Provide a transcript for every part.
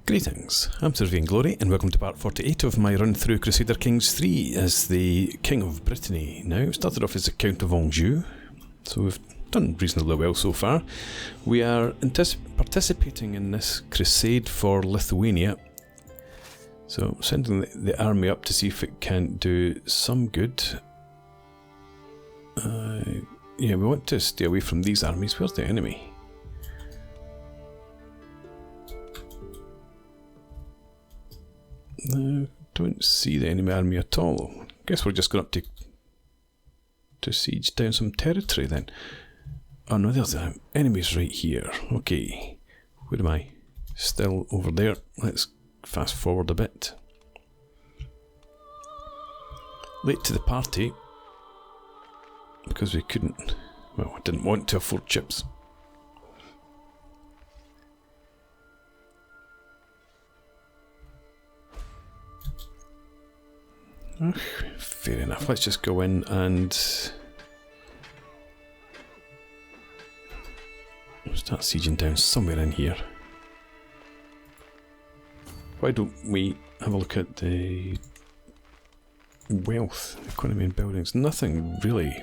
Greetings, I'm Sir Vainglory and welcome to part 48 of my run through Crusader Kings 3 as the King of Brittany. Now, we started off as the Count of Anjou, so we've done reasonably well so far. We are participating in this crusade for Lithuania, so sending the army up to see if it can do some good. Yeah, we want to stay away from these armies. Where's the enemy? Don't see the enemy army at all. Guess we're just going up to siege down some territory then. Oh no, there's the enemies right here. Okay, where am I? Still over there. Let's fast forward a bit. Late to the party because we couldn't. Well, I didn't want to afford chips. Fair enough, let's just go in and start sieging down somewhere in here. Why don't we have a look at the wealth, economy and buildings? Nothing really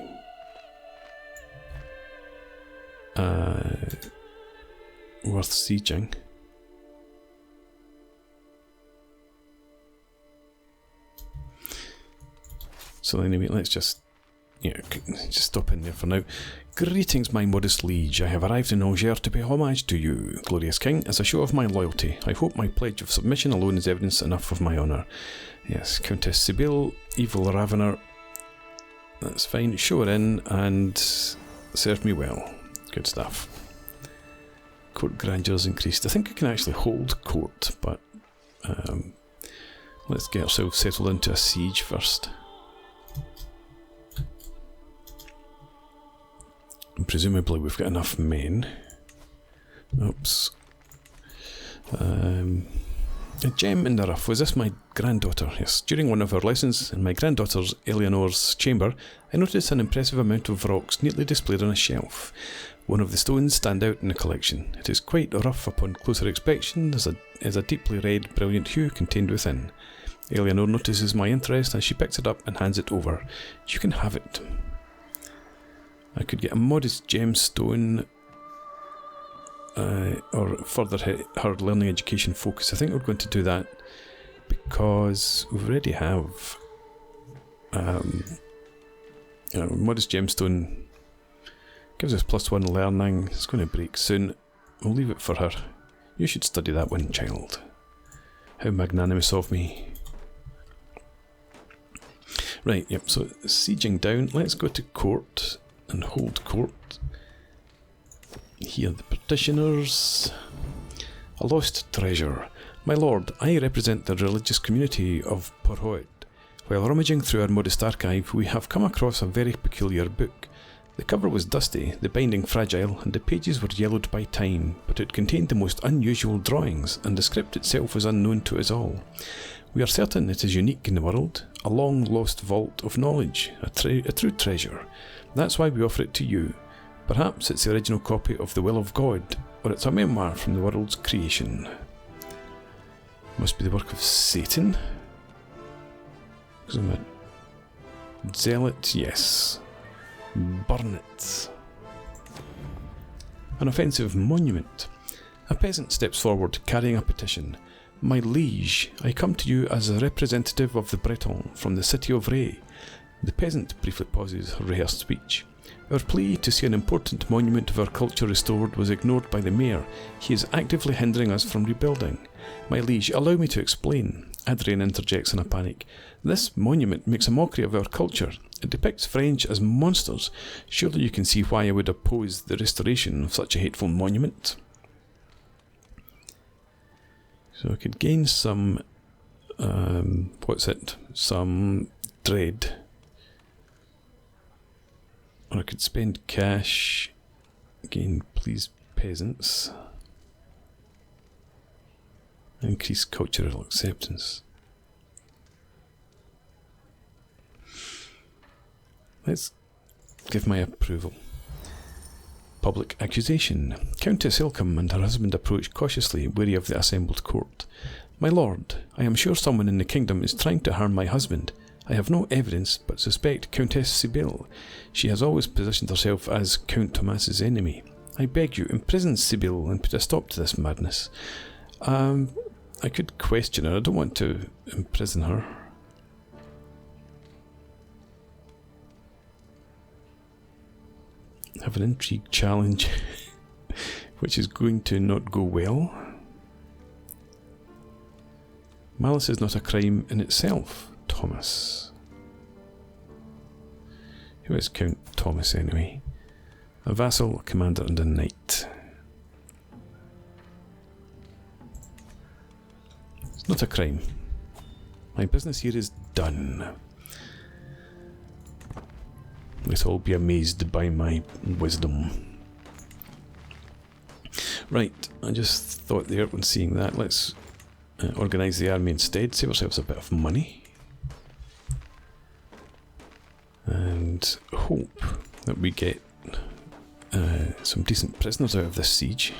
worth sieging. So anyway, let's just stop in there for now. Greetings, my modest liege. I have arrived in Alder to pay homage to you, glorious king, as a show of my loyalty. I hope my pledge of submission alone is evidence enough of my honour. Yes, Countess Sibyl, evil ravener. That's fine. Show her in and serve me well. Good stuff. Court grandeurs increased. I think I can actually hold court, but let's get ourselves settled into a siege first. And presumably we've got enough men. Oops. A gem in the rough. Was this my granddaughter? Yes. During one of our lessons in my granddaughter's Eleanor's chamber, I noticed an impressive amount of rocks neatly displayed on a shelf. One of the stones stand out in the collection. It is quite rough upon closer inspection, as a deeply red, brilliant hue contained within. Eleanor notices my interest as she picks it up and hands it over. You can have it. I could get a modest gemstone or further her learning education focus. I think we're going to do that because we already have modest gemstone gives us +1 learning. It's going to break soon. We'll leave it for her. You should study that one, child. How magnanimous of me. Right, yep, so sieging down. Let's go to court and hold court. Here the petitioners. A lost treasure. My lord, I represent the religious community of Porhoet. While rummaging through our modest archive, we have come across a very peculiar book. The cover was dusty, the binding fragile, and the pages were yellowed by time, but it contained the most unusual drawings, and the script itself was unknown to us all. We are certain it is unique in the world, a long-lost vault of knowledge, a true treasure. That's why we offer it to you. Perhaps it's the original copy of the Will of God, or it's a memoir from the world's creation. Must be the work of Satan? Zealot, yes. Burn it. An offensive monument. A peasant steps forward carrying a petition. My liege, I come to you as a representative of the Breton from the city of Ray. The peasant briefly pauses her rehearsed speech. Our plea to see an important monument of our culture restored was ignored by the mayor. He is actively hindering us from rebuilding. My liege, allow me to explain. Adrian interjects in a panic. This monument makes a mockery of our culture. It depicts French as monsters. Surely you can see why I would oppose the restoration of such a hateful monument. So I could gain some, some dread. Or I could spend cash, gain please peasants, increase cultural acceptance. Let's give my approval. Public accusation. Countess Ilcom and her husband approach cautiously, wary of the assembled court. My lord, I am sure someone in the kingdom is trying to harm my husband. I have no evidence, but suspect Countess Sibylle. She has always positioned herself as Count Thomas's enemy. I beg you, imprison Sibylle and put a stop to this madness. I could question her. I don't want to imprison her. Have an intrigue challenge, which is going to not go well. Malice is not a crime in itself, Thomas. Who is Count Thomas anyway? A vassal, a commander and a knight. It's not a crime. My business here is done. Let's all be amazed by my wisdom. Right, I just thought there when seeing that, let's organise the army instead, save ourselves a bit of money. And hope that we get some decent prisoners out of this siege.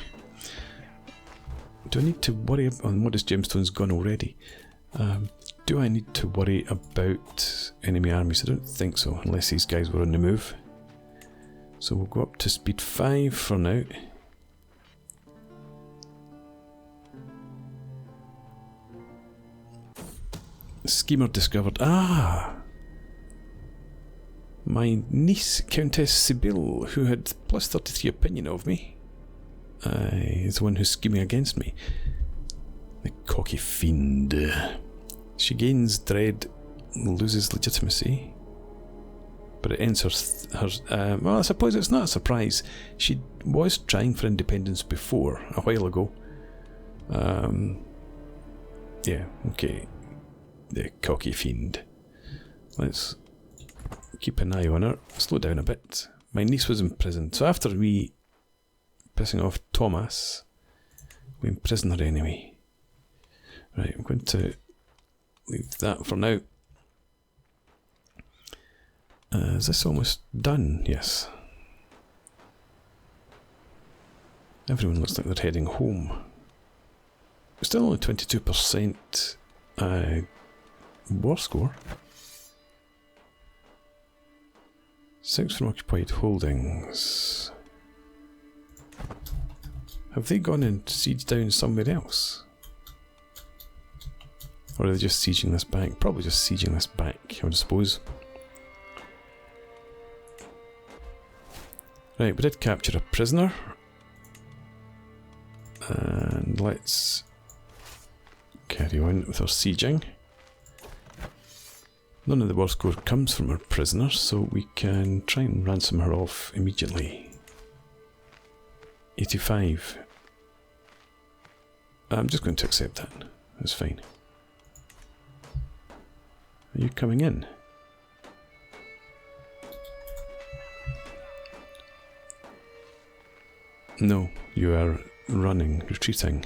Do I need to worry on modest gemstones gone already? Do I need to worry about enemy armies? I don't think so, unless these guys were on the move. So we'll go up to speed 5 for now. Schemer discovered. Ah! My niece, Countess Sibylle, who had plus 33 opinion of me, is the one who's scheming against me. The cocky fiend. She gains dread, loses legitimacy, but it ends her well, I suppose it's not a surprise. She was trying for independence before, a while ago. Yeah, okay. The cocky fiend. Let's keep an eye on her. Slow down a bit. My niece was imprisoned, so after we pissing off Thomas, we imprison her anyway. Right, I'm going to leave that for now. Is this almost done? Yes. Everyone looks like they're heading home. Still only 22% war score. 6 from occupied holdings. Have they gone and sieged down somewhere else? Or are they just sieging this back? Probably just sieging this back, I would suppose. Right, we did capture a prisoner. And let's carry on with our sieging. None of the war score comes from our prisoner, so we can try and ransom her off immediately. 85. I'm just going to accept that. That's fine. Are you coming in? No, you are running, retreating.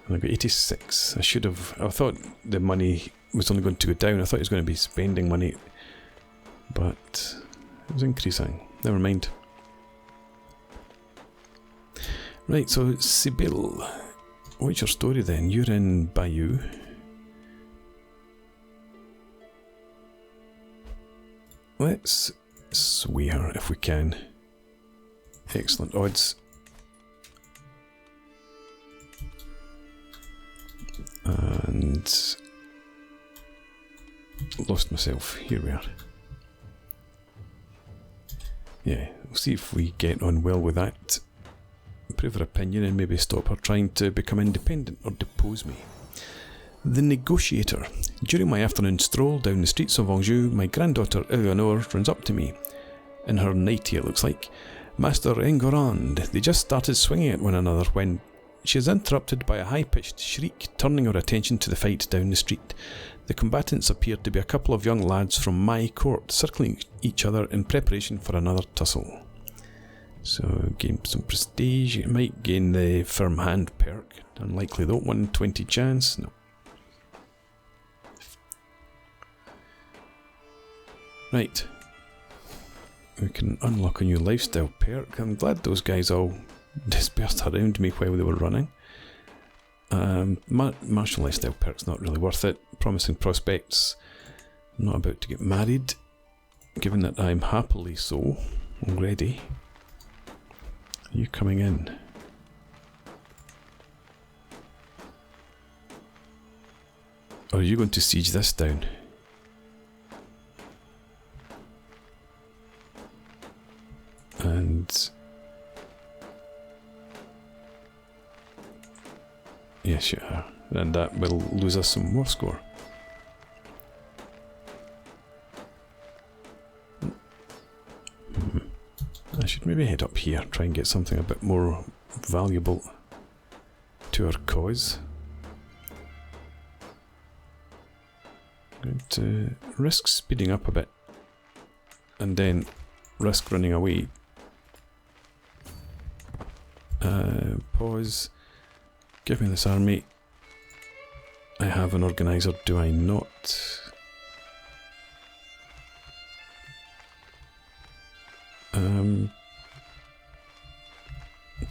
And I got 86. I thought the money was only going to go down. I thought he was going to be spending money, but it was increasing. Never mind. Right, so Sibylle, what's your story then? You're in Bayou. Let's sway her if we can. Excellent odds. And lost myself. Here we are. Yeah, we'll see if we get on well with that. Improve her opinion and maybe stop her trying to become independent or depose me. The Negotiator. During my afternoon stroll down the streets of Anjou, my granddaughter Eleanor runs up to me. In her nightie, it looks like. Master Engorand. They just started swinging at one another when she is interrupted by a high-pitched shriek, turning her attention to the fight down the street. The combatants appeared to be a couple of young lads from my court, circling each other in preparation for another tussle. So, gain some prestige. It might gain the firm hand perk. Unlikely though. 120 chance. No. Right. We can unlock a new lifestyle perk. I'm glad those guys all dispersed around me while they were running. Martial lifestyle perk's not really worth it. Promising prospects. I'm not about to get married, given that I'm happily so already. Are you coming in? Or are you going to siege this down? And yes, you are. And that will lose us some more score. I should maybe head up here, try and get something a bit more valuable to our cause. I'm going to risk speeding up a bit and then risk running away. Pause. Give me this army. I have an organizer, do I not?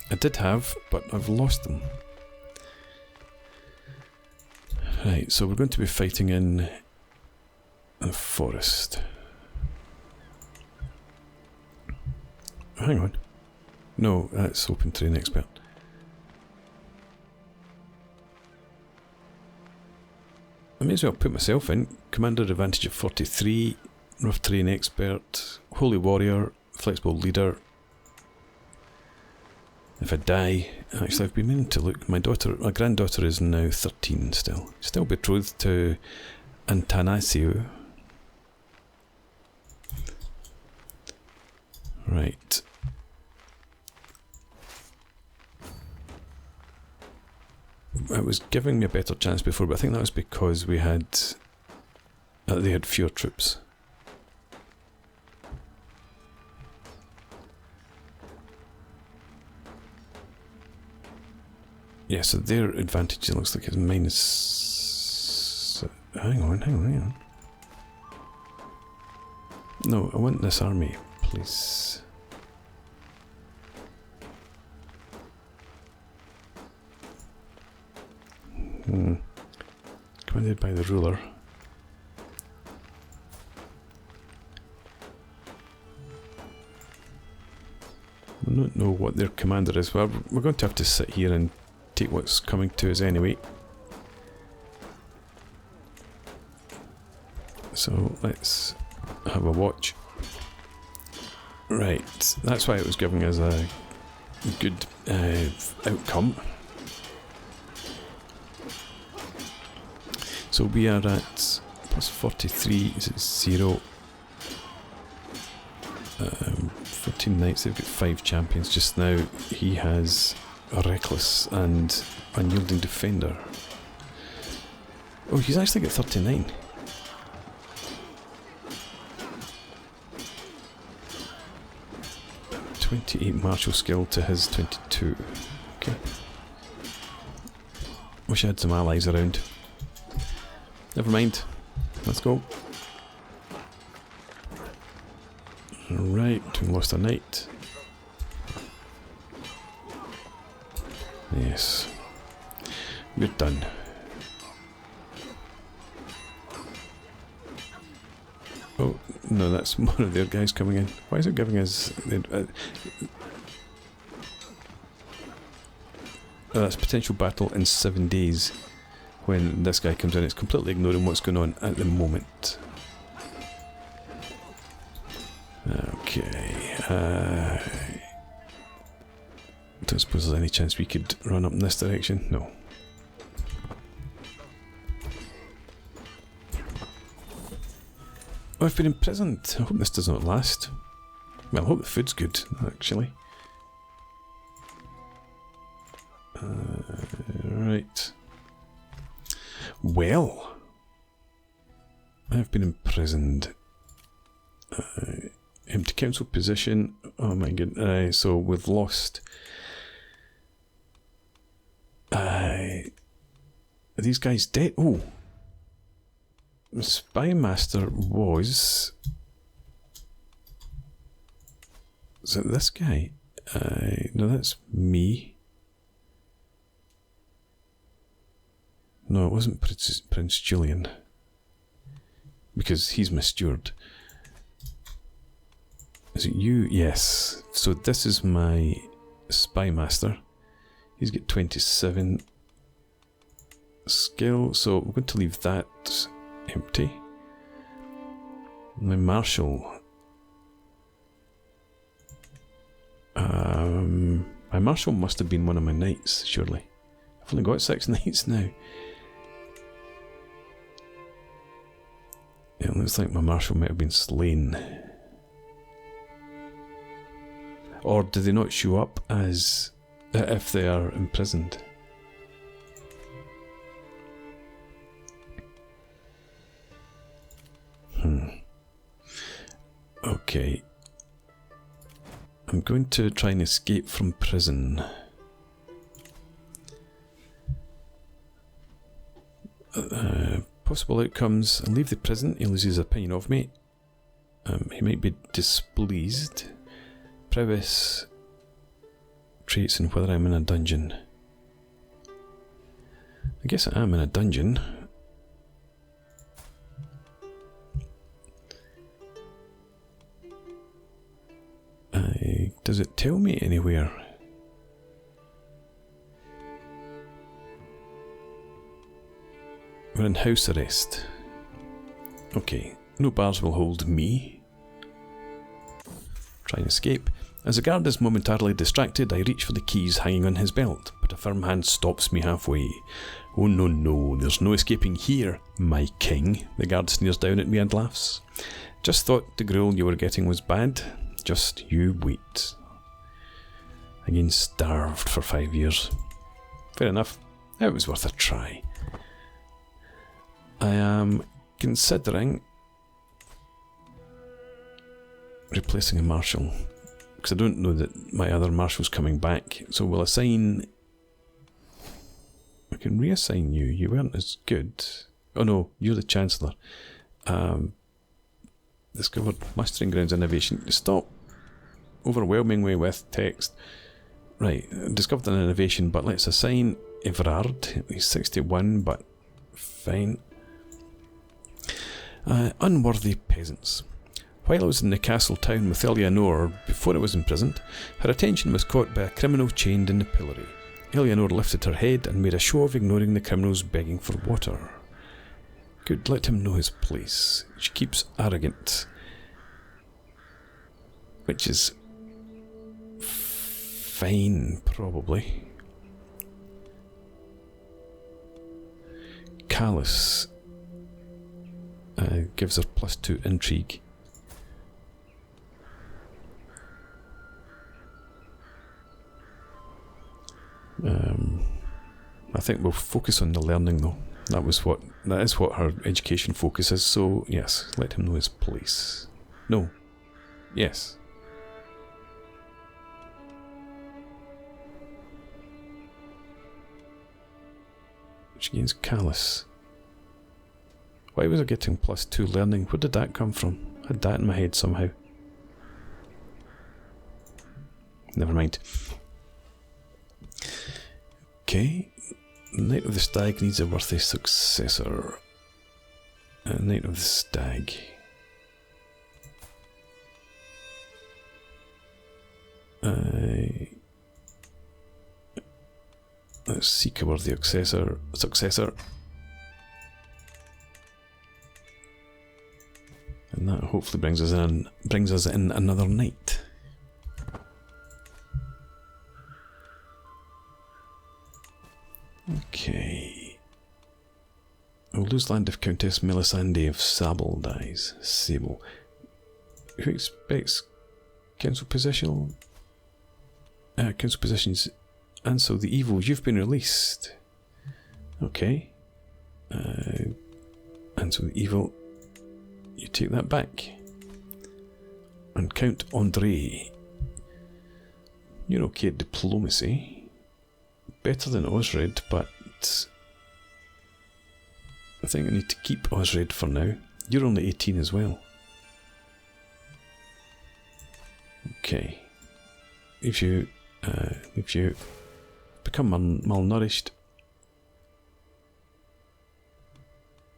I did have, but I've lost them. Right, so we're going to be fighting in a forest. Hang on. No, that's open terrain expert. I may as well put myself in. Commander advantage of 43, rough terrain expert, holy warrior, flexible leader. If I die, actually I've been meaning to look, my granddaughter is now 13 still. Still betrothed to Antanasio. Right. It was giving me a better chance before, but I think that was because we had they had fewer troops. Yeah, so their advantage, it looks like, is minus... Hang on. No, I want this army, please. Commanded by the ruler. I don't know what their commander is. Well, we're going to have to sit here and take what's coming to us anyway. So let's have a watch. Right, that's why it was giving us a good outcome. So we are at plus 43, is it 0? 14 knights, they've got 5 champions just now. He has a reckless and unyielding defender. Oh, he's actually got 39. .28 martial skill to his 22. Okay. Wish I had some allies around. Never mind. Let's go. Alright, we lost a knight. Yes. We're done. Oh, no, that's one of their guys coming in. Why is it giving us... that's potential battle in 7 days. When this guy comes in, it's completely ignoring what's going on at the moment. Okay. Don't suppose there's any chance we could run up in this direction? No. Oh, I've been imprisoned. I hope this does not last. Well, I hope the food's good, actually. Right. Well, I've been imprisoned. Empty council position. Oh my god. So we've lost. Are these guys dead? Oh. The spy master was Is it this guy? No, that's me. No, it wasn't Prince Julian. Because he's my steward. Is it you? Yes. So this is my spy master. He's got 27 skill, so we're going to leave that empty. My marshal. My marshal must have been one of my knights, surely. I've only got 6 knights now. It looks like my marshal might have been slain. Or do they not show up as if they are imprisoned? Okay. I'm going to try and escape from prison. Possible outcomes. I'll leave the prison. He loses his opinion of me. He might be displeased. Prowess. Traits and whether I'm in a dungeon. I guess I am in a dungeon. Does it tell me anywhere? We're in house arrest. Okay, no bars will hold me. Try and escape. As the guard is momentarily distracted, I reach for the keys hanging on his belt, but a firm hand stops me halfway. Oh no, no, there's no escaping here, my king. The guard sneers down at me and laughs. Just thought the gruel you were getting was bad. Just you wait. Again, starved for 5 years. Fair enough. It was worth a try. I am considering replacing a marshal, because I don't know that my other marshal's coming back. So we'll assign... I can reassign you. You weren't as good. Oh no, you're the Chancellor. Discovered mustering grounds innovation. Stop overwhelming me with text. Right, discovered an innovation, but let's assign Everard. He's 61, but fine. Unworthy peasants. While I was in the castle town with Eleanor, before I was imprisoned, her attention was caught by a criminal chained in the pillory. Eleanor lifted her head and made a show of ignoring the criminals begging for water. Good, let him know his place. She keeps arrogant. Which is fine, probably. Callous gives her +2 intrigue. I think we'll focus on the learning though. That is what her education focus is, so yes, let him know his place. No. Yes. Which gains callous. Why was I getting +2 learning? Where did that come from? I had that in my head somehow. Never mind. Okay. Knight of the Stag needs a worthy successor. Knight of the Stag. Let's seek a worthy successor. And that hopefully brings us in another knight. Okay. We'll lose land if Countess Melisande of Sable dies. Sable. Who expects council position? Council positions. And so the evil, you've been released. Okay. And so the evil, you take that back. And Count Andre. You're okay at diplomacy. Better than Osred, but I think I need to keep Osred for now. You're only 18 as well. Okay, if you become malnourished,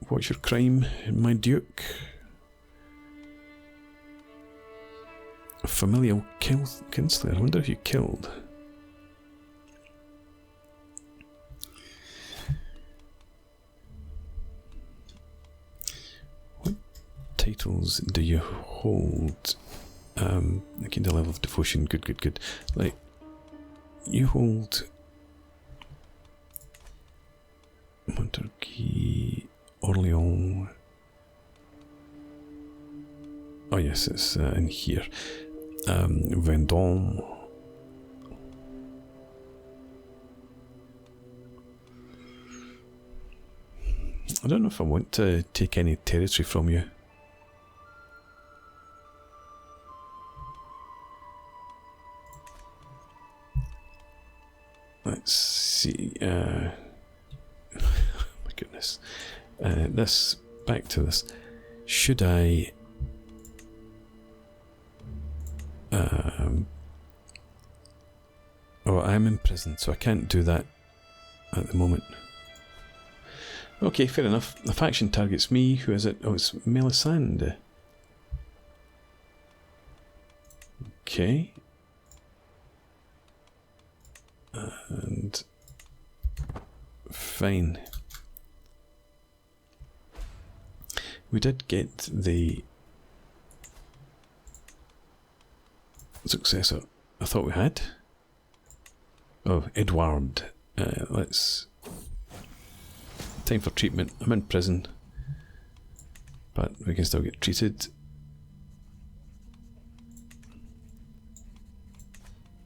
what's your crime, my duke? A familial kinslayer. I wonder if you killed. What titles do you hold? I gained a level of devotion. Good. Like, you hold Monarchy, Orléans. Oh yes, it's in here. Vendôme. I don't know if I want to take any territory from you. Let's see. My goodness. Back to this. Should I? Oh, I'm in prison, so I can't do that at the moment. Okay, fair enough. The faction targets me. Who is it? Oh, it's Melisande. Okay. And fine. We did get the successor I thought we had. Oh, Edward. Let's... Time for treatment. I'm in prison, but we can still get treated.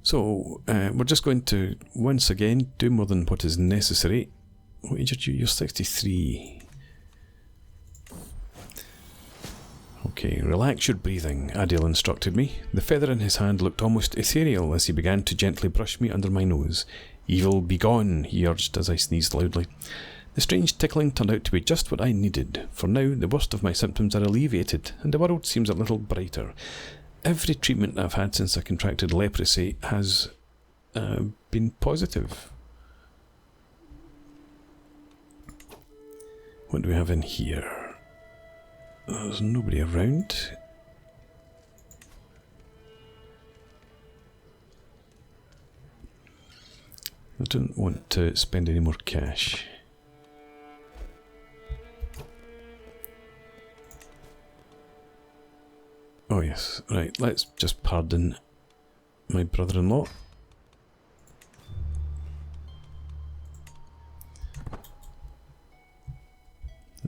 So, we're just going to, once again, do more than what is necessary. What age are you? You're 63. Okay, relax your breathing, Adil instructed me. The feather in his hand looked almost ethereal as he began to gently brush me under my nose. Evil be gone, he urged as I sneezed loudly. The strange tickling turned out to be just what I needed. For now, the worst of my symptoms are alleviated, and the world seems a little brighter. Every treatment I've had since I contracted leprosy has been positive. What do we have in here? There's nobody around. I don't want to spend any more cash. Oh yes, right, let's just pardon my brother-in-law.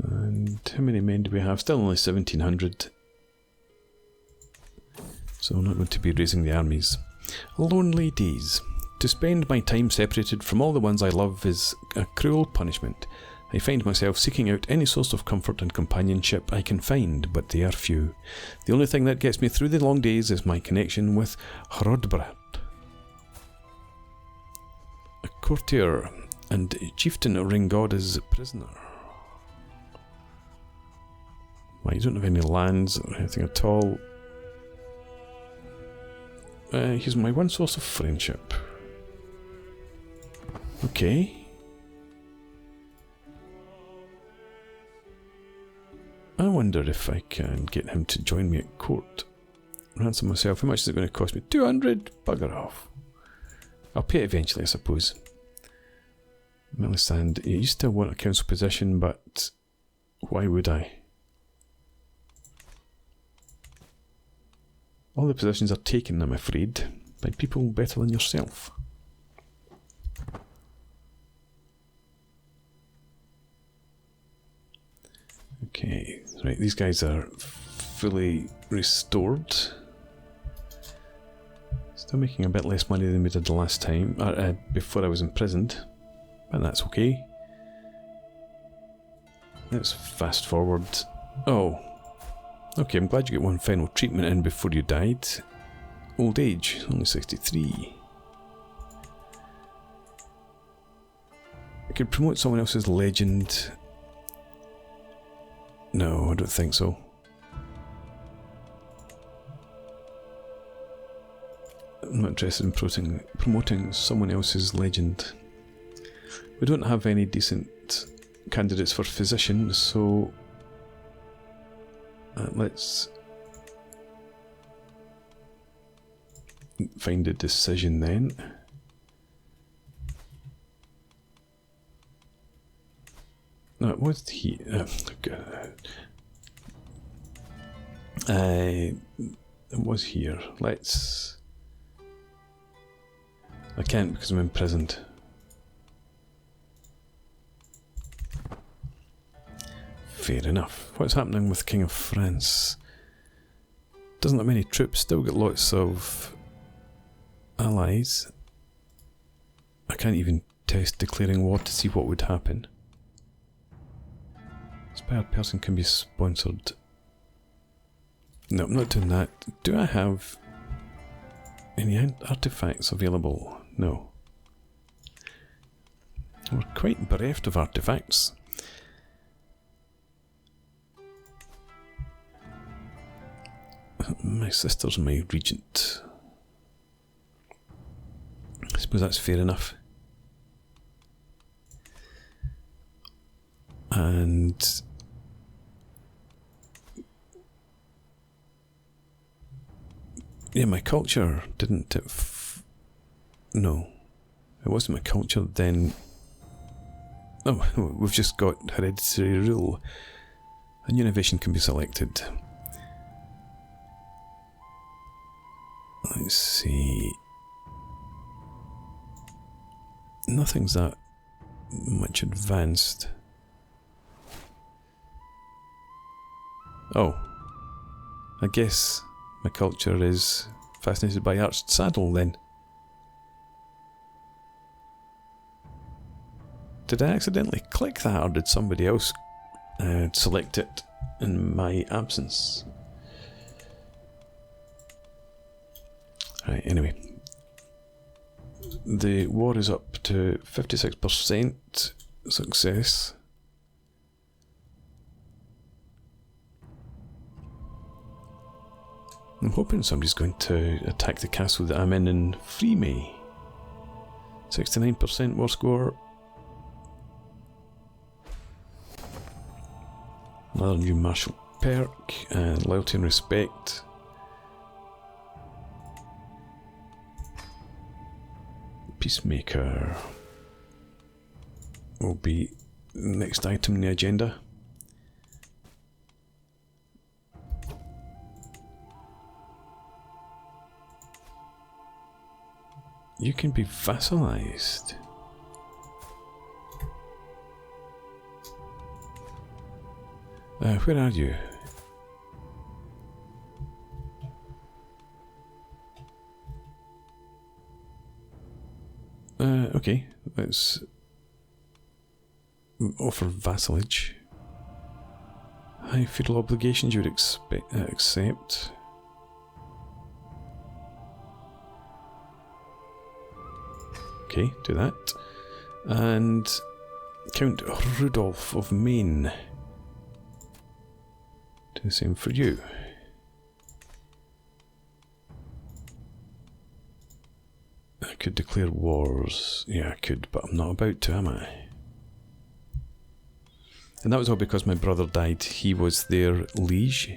And how many men do we have? Still only 1,700. So I'm not going to be raising the armies. Lonely days. To spend my time separated from all the ones I love is a cruel punishment. I find myself seeking out any source of comfort and companionship I can find, but they are few. The only thing that gets me through the long days is my connection with Hrodbrat, a courtier and chieftain Ringgoda's prisoner. Well, you don't have any lands or anything at all. He's my one source of friendship. Okay. I wonder if I can get him to join me at court. Ransom myself. How much is it going to cost me? 200? Bugger off. I'll pay it eventually, I suppose. Melisande, you still want a council position, but why would I? All the positions are taken, I'm afraid, by people better than yourself. Okay, right, these guys are fully restored. Still making a bit less money than we did the last time, before I was imprisoned, but that's okay. Let's fast forward. Oh, okay, I'm glad you get one final treatment in before you died. Old age, only 63. I could promote someone else's legend. No, I don't think so. I'm not interested in promoting someone else's legend. We don't have any decent candidates for physician, so let's find a decision then. No, it was he. It was here. Let's. I can't because I'm imprisoned. Fair enough. What's happening with King of France? Doesn't have many troops, still got lots of allies. I can't even test declaring war to see what would happen. Inspired person can be sponsored. No, I'm not doing that. Do I have any artifacts available? No. We're quite bereft of artifacts. My sister's my regent. I suppose that's fair enough. And yeah, my culture didn't it no, it wasn't my culture then. Oh, we've just got hereditary rule. A new innovation can be selected. Let's see. Nothing's that much advanced. Oh, I guess my culture is fascinated by arched saddle then. Did I accidentally click that, or did somebody else select it in my absence? Right, anyway. The war is up to 56% success. I'm hoping somebody's going to attack the castle that I'm in and free me. 69% war score. Another new martial perk and loyalty and respect. Peacemaker will be the next item in the agenda. You can be vassalized. Where are you? Okay, let's offer vassalage. High feudal obligations you would accept. Okay, do that. And Count Rudolph of Maine. Do the same for you. I could declare wars. Yeah, I could, but I'm not about to, am I? And that was all because my brother died. He was their liege.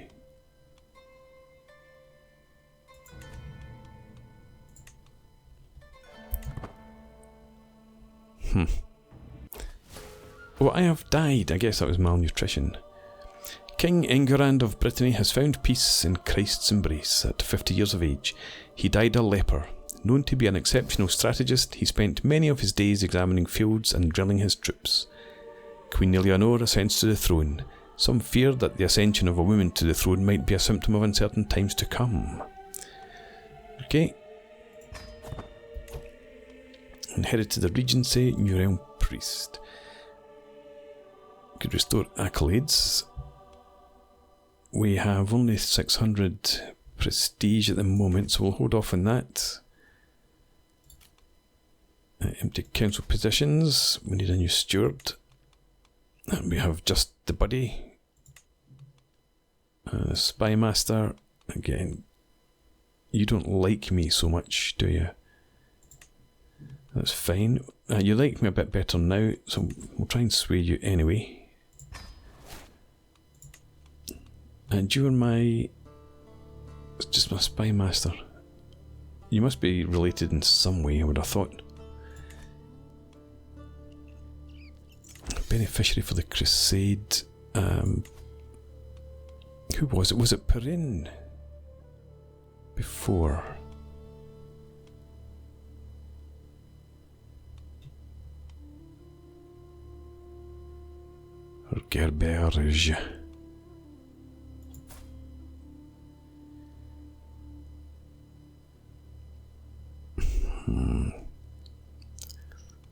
Oh, I have died. I guess that was malnutrition. King Engurand of Brittany has found peace in Christ's embrace at 50 years of age. He died a leper. Known to be an exceptional strategist, he spent many of his days examining fields and drilling his troops. Queen Eleanor ascends to the throne. Some fear that the ascension of a woman to the throne might be a symptom of uncertain times to come. Okay. Inherited the regency, new realm priest. Could restore accolades. We have only 600 prestige at the moment, so we'll hold off on that. Empty council positions. We need a new steward. And we have just the buddy. Spy master. Again. You don't like me so much, do you? That's fine. You like me a bit better now, so we'll try and sway you anyway. And you're my... It's just my spy master. You must be related in some way, I would have thought. Beneficiary for the crusade. Who was it? Was it Perrin? Before. Or Gerberge.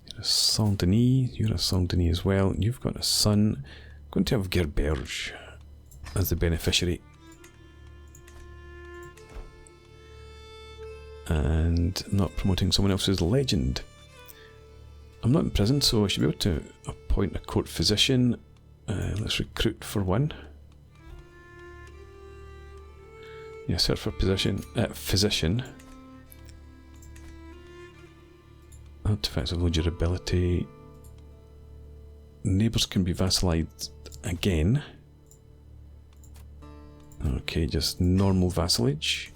You're a Saint-Denis. You're a Saint-Denis as well. You've got a son. I'm going to have Gerberge as the beneficiary. And not promoting someone else's legend. I'm not in prison, so I should be able to appoint a court physician. Let's recruit for one. Yeah, search for physician. Artifacts of low durability. Neighbours can be vassalized again. Okay, just normal vassalage.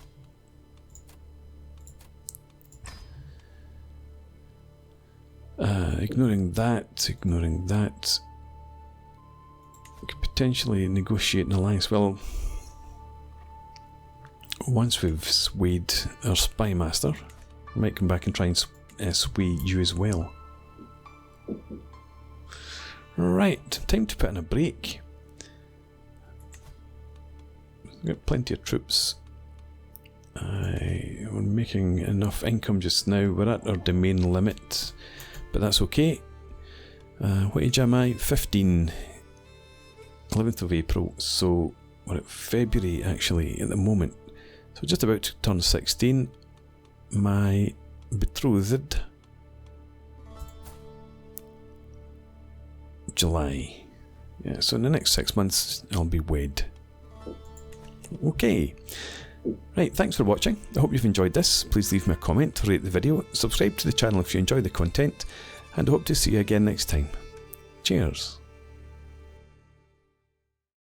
Ignoring that. We could potentially negotiate an alliance. Well, once we've swayed our spy master, we might come back and try and sway you as well. Right, time to put in a break. We've got plenty of troops. We're making enough income just now. We're at our domain limit, but that's okay. What age am I? 15. 11th of April, so we're at February actually at the moment. So just about to turn 16. My betrothed, July. Yeah, so in the next 6 months I'll be wed. Okay. Right, thanks for watching. I hope you've enjoyed this. Please leave me a comment, rate the video, subscribe to the channel if you enjoy the content, and I hope to see you again next time. Cheers.